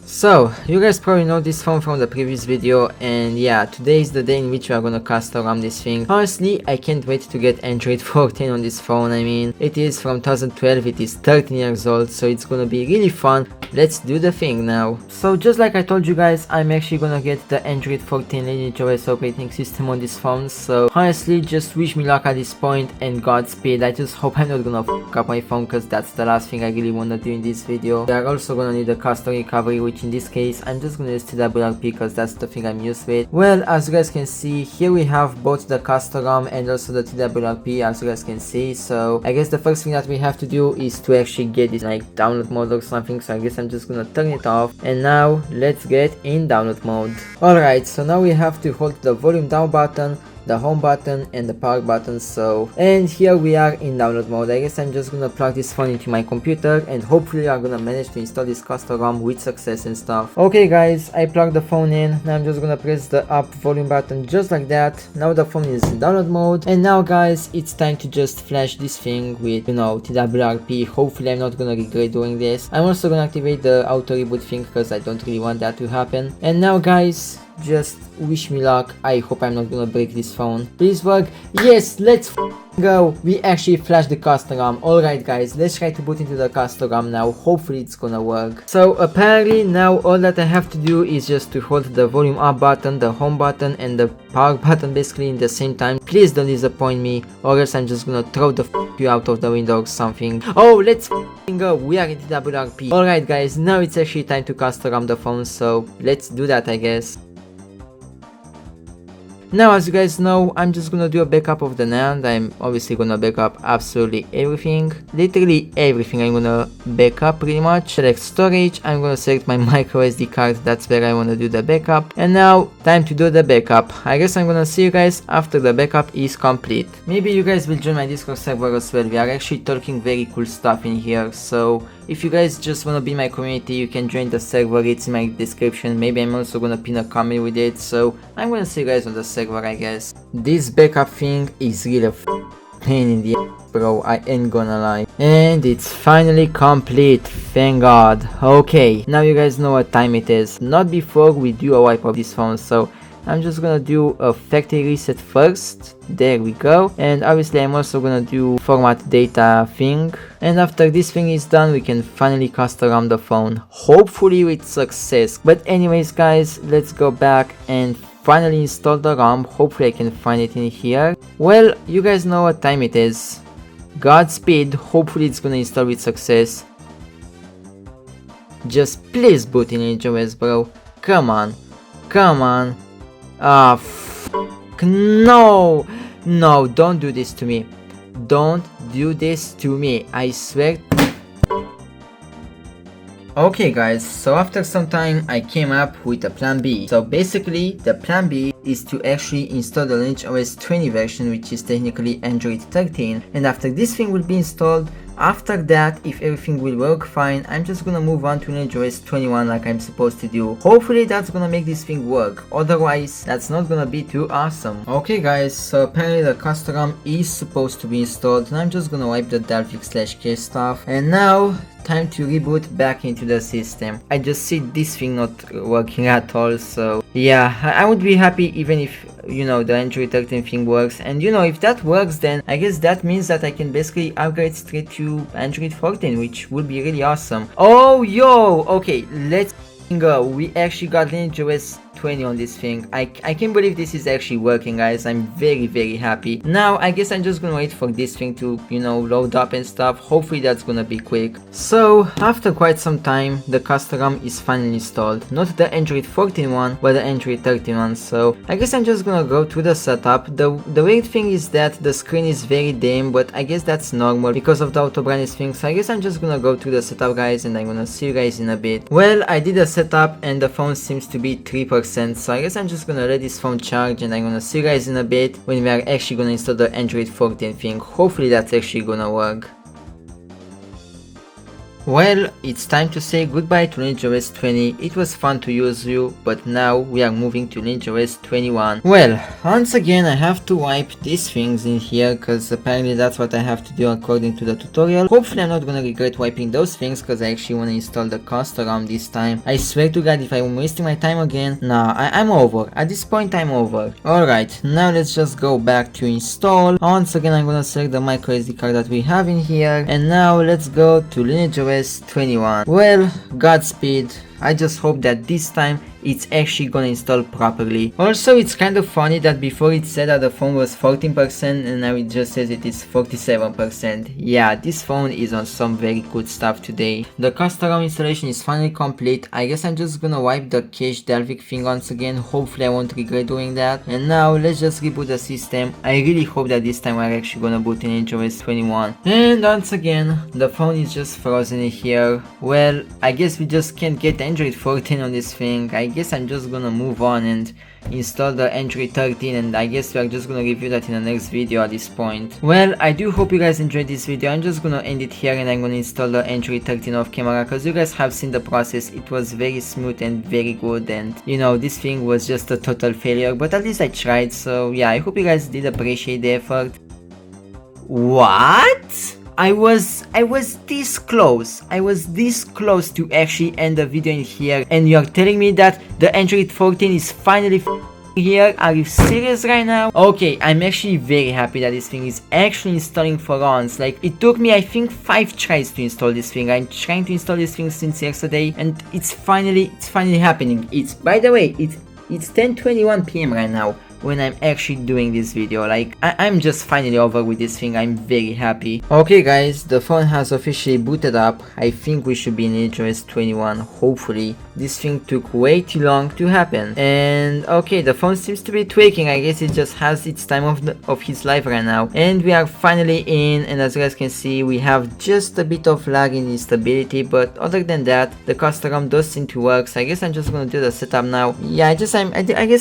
So, you guys probably know this phone from the previous video, and yeah, today is the day in which we are gonna custom this thing. Honestly, I can't wait to get Android 14 on this phone. I mean, it is from 2012, it is 13 years old, so it's gonna be really fun. Let's do the thing now. So just like I told you guys, I'm actually gonna get the Android 14 lineageos operating system on this phone, so honestly, just wish me luck at this point and Godspeed. I just hope I'm not gonna fuck up my phone, cause that's the last thing I really wanna do in this video. We are also gonna need a custom recovery, which in this case I'm just gonna use TWRP because that's the thing I'm used with. Well, as you guys can see, here we have both the custom ROM and also the TWRP, as you guys can see. So I guess the first thing that we have to do is to actually get this like download mode or something, so I guess I'm just gonna turn it off, and now let's get in download mode. Alright, so now we have to hold the volume down button, the home button and the power button. And here we are in download mode. I guess I'm just gonna plug this phone into my computer and hopefully I'm gonna manage to install this custom ROM with success and stuff. Okay guys, I plugged the phone in. Now I'm just gonna press the up volume button just like that. Now the phone is in download mode, and now guys, it's time to just flash this thing with, you know, TWRP. Hopefully I'm not gonna regret doing this. I'm also gonna activate the auto reboot thing because I don't really want that to happen. And now guys, just wish me luck. I hope I'm not gonna break this phone. Please work. Yes, let's go. We actually flashed the custom ROM. Alright guys, let's try to boot into the custom ROM now. Hopefully it's gonna work. So apparently now all that I have to do is just to hold the volume up button, the home button and the power button basically in the same time. Please don't disappoint me, or else I'm just gonna throw the you out of the window or something. Oh, let's go. We are in TWRP. Alright guys, now it's actually time to custom ROM the phone, so let's do that I guess. Now, as you guys know, I'm just gonna do a backup of the NAND. I'm obviously gonna backup absolutely everything, literally everything. I'm gonna backup pretty much. Select storage, I'm gonna select my micro SD card, that's where I wanna do the backup. And now, time to do the backup. I guess I'm gonna see you guys after the backup is complete. Maybe you guys will join my Discord server as well. We are actually talking very cool stuff in here, so if you guys just wanna be in my community, you can join the server, it's in my description. Maybe I'm also gonna pin a comment with it, so I'm gonna see you guys on the server I guess. This backup thing is really a pain in the ass, bro, I ain't gonna lie. And it's finally complete, thank god. Okay, now you guys know what time it is. Not before we do a wipe of this phone, so I'm just gonna do a factory reset first. There we go. And obviously I'm also gonna do format data thing. And after this thing is done, we can finally custom ROM the phone, hopefully with success. But anyways guys, let's go back and finally install the ROM. Hopefully I can find it in here. Well, you guys know what time it is. Godspeed, hopefully it's gonna install with success. Just please boot in lineageos, bro. Come on. Come on. Ah, no! No, don't do this to me. Don't do this to me, I swear. Okay guys, so after some time I came up with a plan B. So basically the plan B is to actually install the lineageos 20 version, which is technically Android 13, and after this thing will be installed, after that, if everything will work fine, I'm just gonna move on to lineageos 21 like I'm supposed to do. Hopefully that's gonna make this thing work, otherwise that's not gonna be too awesome. Okay guys, so apparently the custom ROM is supposed to be installed, and I'm just gonna wipe the Delphic/K stuff, and now time to reboot back into the system. I just see this thing not working at all, so yeah, I would be happy even if, you know, the Android 13 thing works, and you know, if that works, then I guess that means that I can basically upgrade straight to Android 14, which would be really awesome. Oh yo, okay, let's go. We actually got lineageos 20 on this thing. I can't believe this is actually working guys. I'm very happy. Now I guess I'm just gonna wait for this thing to, you know, load up and stuff. Hopefully that's gonna be quick. So after quite some time, the custom ROM is finally installed. Not the Android 14 one, but the Android 13 one. So I guess I'm just gonna go to the setup. The weird thing is that the screen is very dim, but I guess that's normal because of the auto brightness thing. So I guess I'm just gonna go to the setup guys, and I'm gonna see you guys in a bit. Well, I did a setup and the phone seems to be 3%, so I guess I'm just gonna let this phone charge, and I'm gonna see you guys in a bit when we are actually gonna install the Android 14 thing. Hopefully that's actually gonna work. Well, it's time to say goodbye to lineageos 20. It was fun to use you, but now we are moving to lineageos 21. Well, once again I have to wipe these things in here, cause apparently that's what I have to do according to the tutorial. Hopefully I'm not gonna regret wiping those things, cause I actually wanna install the custom ROM this time. I swear to god, if I'm wasting my time again, nah, I'm over. At this point I'm over. Alright, now let's just go back to install. Once again I'm gonna select the micro SD card that we have in here, and now let's go to lineageos 21. Well, Godspeed. I just hope that this time it's actually gonna install properly. Also, it's kind of funny that before it said that the phone was 14% and now it just says it is 47%. Yeah, this phone is on some very good stuff today. The custom ROM installation is finally complete. I guess I'm just gonna wipe the cache Delphic thing once again. Hopefully I won't regret doing that. And now let's just reboot the system. I really hope that this time we're actually gonna boot in lineageos 21. And once again, the phone is just frozen in here. Well, I guess we just can't get Android 14 on this thing. I guess I'm just gonna move on and install the Android 13, and I guess we are just gonna review that in the next video at this point. Well, I do hope you guys enjoyed this video. I'm just gonna end it here and I'm gonna install the Android 13 off camera, because you guys have seen the process. It was very smooth and very good, and you know, this thing was just a total failure, but at least I tried. So yeah, I hope you guys did appreciate the effort. What? I was this close. I was this close to actually end the video in here, and you're telling me that the Android 14 is finally here? Are you serious right now? Okay, I'm actually very happy that this thing is actually installing for once. Like, it took me I think 5 tries to install this thing. I'm trying to install this thing since yesterday, and it's finally happening. It's, by the way, it's 10:21 p.m. right now when I'm actually doing this video. Like, I'm just finally over with this thing. I'm very happy. Okay guys, the phone has officially booted up. I think we should be in lineageos 21, hopefully. This thing took way too long to happen. And okay, the phone seems to be tweaking. I guess it just has its time of its life right now. And we are finally in, and as you guys can see, we have just a bit of lag in instability, but other than that, the custom ROM does seem to work. So I guess I'm just gonna do the setup now. Yeah, I guess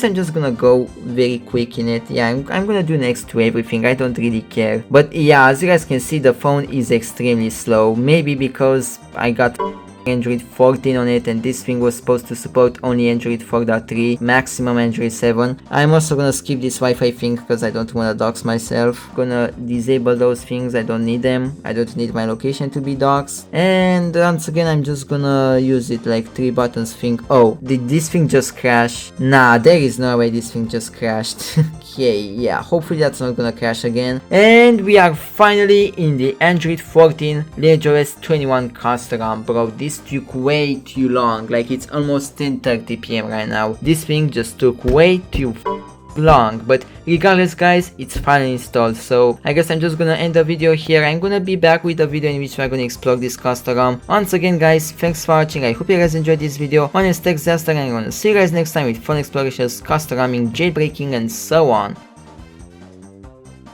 I'm just gonna go very quick in it. Yeah, I'm gonna do next to everything. I don't really care. But yeah, as you guys can see, the phone is extremely slow. Maybe because I got Android 14 on it, and this thing was supposed to support only Android 4.3, maximum Android 7. I'm also gonna skip this Wi-Fi thing because I don't wanna dox myself. Gonna disable those things. I don't need them. I don't need my location to be doxed. And once again, I'm just gonna use it like 3 buttons thing. Oh, did this thing just crash? Nah, there is no way this thing just crashed. Okay, yeah, hopefully that's not gonna crash again. And we are finally in the Android 14 lineageos 21 custom ROM. Bro, this took way too long. Like, it's almost 10:30 p.m. right now. This thing just took way too long, but regardless guys, it's finally installed. So I guess I'm just gonna end the video here. I'm gonna be back with a video in which we're gonna explore this custom ROM. Once again guys, thanks for watching. I hope you guys enjoyed this video. My name is Texaster, and I'm gonna see you guys next time with fun explorations, custom ROMing, jailbreaking, and so on.